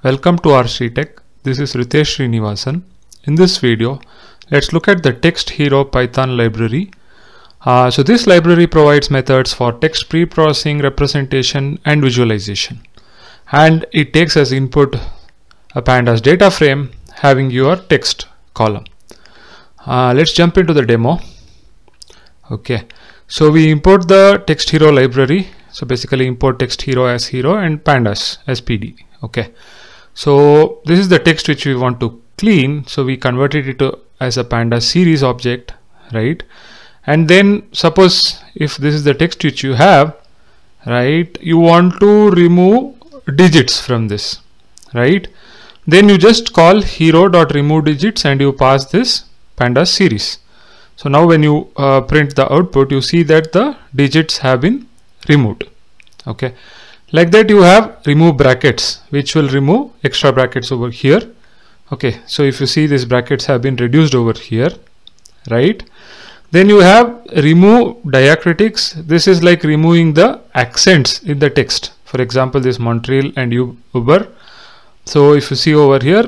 Welcome to R3 Tech. This is Ritesh Srinivasan. In this video, let's look at the Text Hero Python library. So this library provides methods for text pre-processing, representation, and visualization. And it takes as input a pandas data frame having your text column. Let's jump into the demo. Okay, so we import the Text Hero library. So basically import Text Hero as hero and pandas as PD. Okay. So this is the text which we want to clean. So we converted it to as a pandas series object, right? And then suppose if this is the text which you have, right, you want to remove digits from this, right? Then you just call hero.remove digits and you pass this pandas series. So now when you print the output, you see that the digits have been removed. Okay. Like that you have remove brackets which will remove extra brackets over here. Okay, so if you see these brackets have been reduced over here, right? Then you have remove diacritics. This is like removing the accents in the text. For example, this Montreal and Uber. So if you see over here,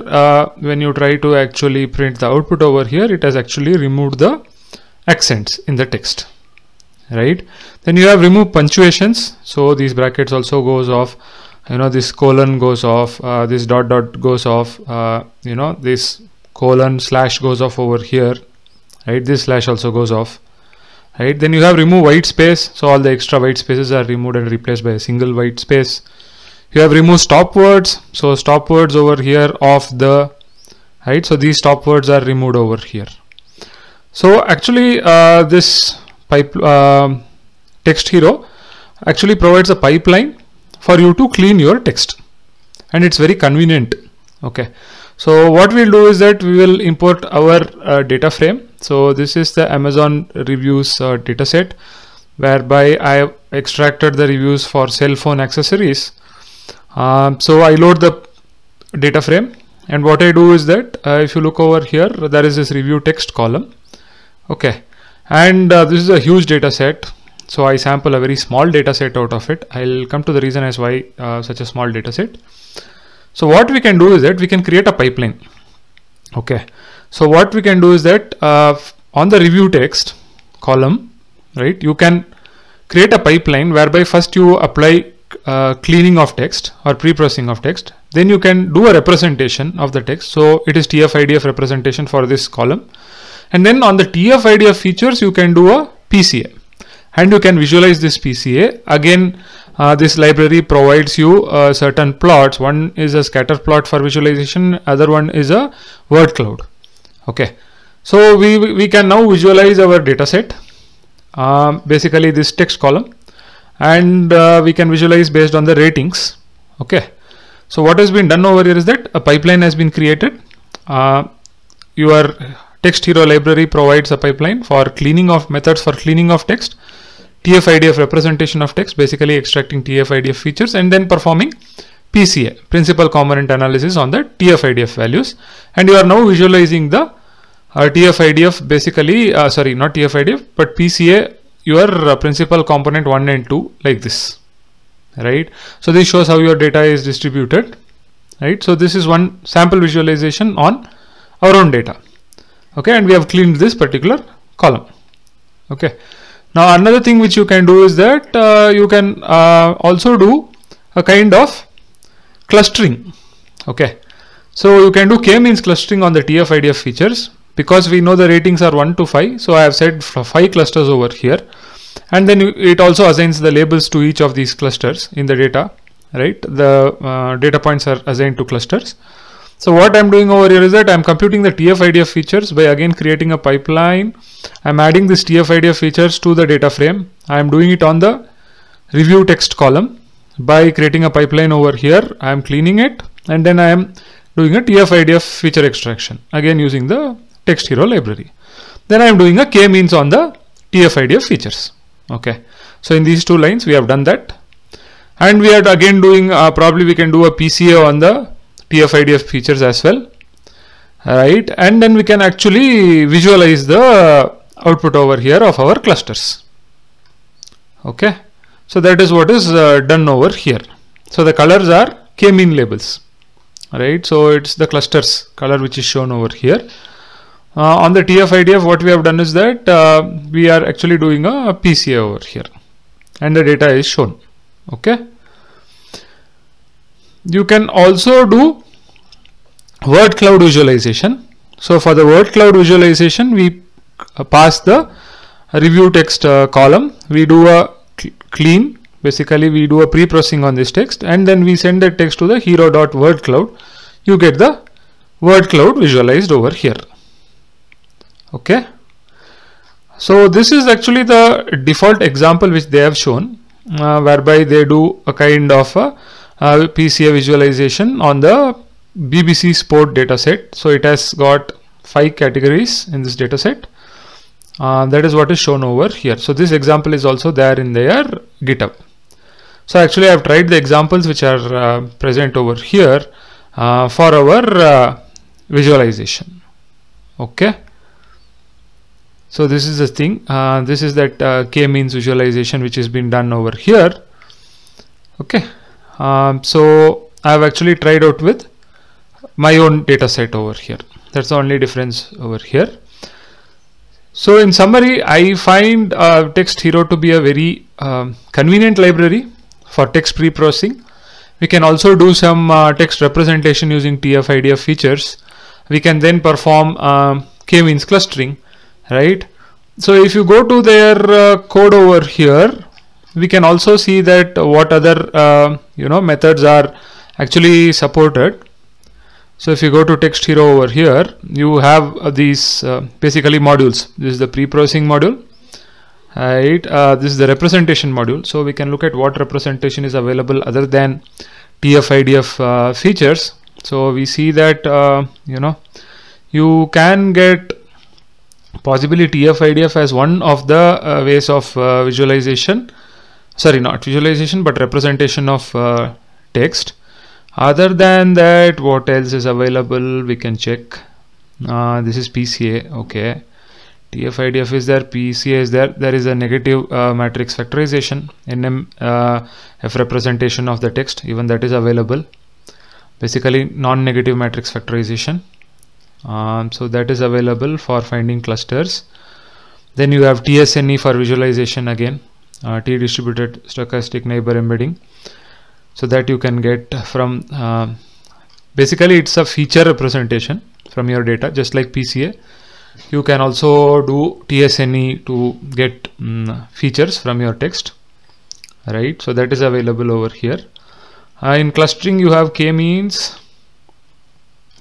when you try to actually print the output over here, it has actually removed the accents in the text. Right, then you have remove punctuations, so these brackets also goes off, this colon goes off, this dot goes off, this colon slash goes off over here, right? This slash also goes off, right? Then you have remove white space, so all the extra white spaces are removed and replaced by a single white space. You have remove stop words, so stop words over here of the, right? So these stop words are removed over here. So actually this Text Hero actually provides a pipeline for you to clean your text, and it's very convenient. Okay, so what we'll do is that we will import our data frame. So this is the Amazon reviews data set, whereby I have extracted the reviews for cell phone accessories. So I load the data frame, and what I do is that if you look over here, there is this review text column. Okay. And this is a huge data set, so I sample a very small data set out of it. I'll come to the reason as why such a small data set. So what we can do is that we can create a pipeline. Okay, so what we can do is that on the review text column, right, you can create a pipeline whereby first you apply cleaning of text or pre-processing of text, then you can do a representation of the text. So it is TF-IDF representation for this column. And then on the TF-IDF features, you can do a PCA, and you can visualize this PCA. Again, this library provides you certain plots. One is a scatter plot for visualization, other one is a word cloud. Okay, so we can now visualize our data set, basically this text column, and we can visualize based on the ratings. Okay, so what has been done over here is that a pipeline has been created. Your Text Hero library provides a pipeline for cleaning of methods for cleaning of text, TF-IDF representation of text, basically extracting TF-IDF features, and then performing PCA, principal component analysis on the TF-IDF values. And you are now visualizing the TF-IDF, basically, sorry, not TF-IDF, but PCA, your principal component 1 and 2, like this, right? So this shows how your data is distributed, right? So this is one sample visualization on our own data. Okay, and we have cleaned this particular column. Okay, now another thing which you can do is that you can also do a kind of clustering. Okay, so you can do k-means clustering on the TF-IDF features, because we know the ratings are 1 to 5. So I have said 5 clusters over here, and then it also assigns the labels to each of these clusters in the data, right? The data points are assigned to clusters. So what I'm doing over here is that I'm computing the TF-IDF features by again creating a pipeline. I'm adding this TF-IDF features to the data frame. I'm doing it on the review text column by creating a pipeline over here. I'm cleaning it, and then I am doing a TF-IDF feature extraction, again using the Text Hero library. Then I'm doing a k-means on the TF-IDF features. Okay, so in these two lines we have done that, and we are again doing probably we can do a PCA on the TF-IDF features as well, right? And then we can actually visualize the output over here of our clusters. Okay, so that is what is done over here. So the colors are k-mean labels. right? So it's the clusters color which is shown over here. On the TF-IDF, what we have done is that we are actually doing a PCA over here, and the data is shown. Okay. You can also do word cloud visualization. So for the word cloud visualization, we pass the review text column. We do a clean. Basically, we do a pre-processing on this text, and then we send that text to the hero.wordcloud. You get the word cloud visualized over here. Okay. So this is actually the default example which they have shown, whereby they do a kind of a PCA visualization on the BBC Sport dataset. So it has got 5 categories in this dataset. That is what is shown over here. So this example is also there in their GitHub. So actually I have tried the examples which are present over here for our visualization. Okay. So this is the thing. This is that k-means visualization which has been done over here. Okay. So I have actually tried out with my own data set over here. That's the only difference over here. So in summary, I find Text Hero to be a very convenient library for text pre-processing. We can also do some text representation using TF-IDF features. We can then perform k-means clustering, right? So if you go to their code over here, we can also see that what other methods are actually supported. So if you go to Text Hero over here, you have these basically modules. This is the pre-processing module, right? This is the representation module. So we can look at what representation is available other than TF-IDF features. So we see that you can get possibly TF-IDF as one of the ways of visualization. Sorry, not visualization, but representation of text. Other than that, what else is available? We can check. This is PCA. Okay. TF-IDF is there. PCA is there. There is a negative matrix factorization. NMF representation of the text. Even that is available. Basically, non-negative matrix factorization. So that is available for finding clusters. Then you have TSNE for visualization again. T-distributed stochastic neighbor embedding. So that you can get from basically it's a feature representation from your data, just like PCA. You can also do TSNE to get features from your text, right? So that is available over here. In clustering, you have k-means,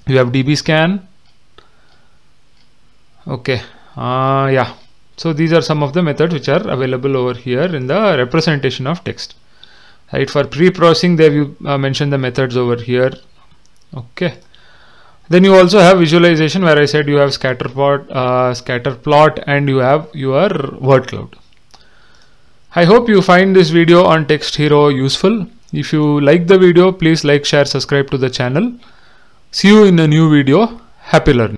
you have dbScan. Okay, yeah. So these are some of the methods which are available over here in the representation of text. Right, for pre-processing, there you mentioned the methods over here. Okay. Then you also have visualization, where I said you have scatter plot, and you have your word cloud. I hope you find this video on Text Hero useful. If you like the video, please like, share, subscribe to the channel. See you in a new video. Happy learning.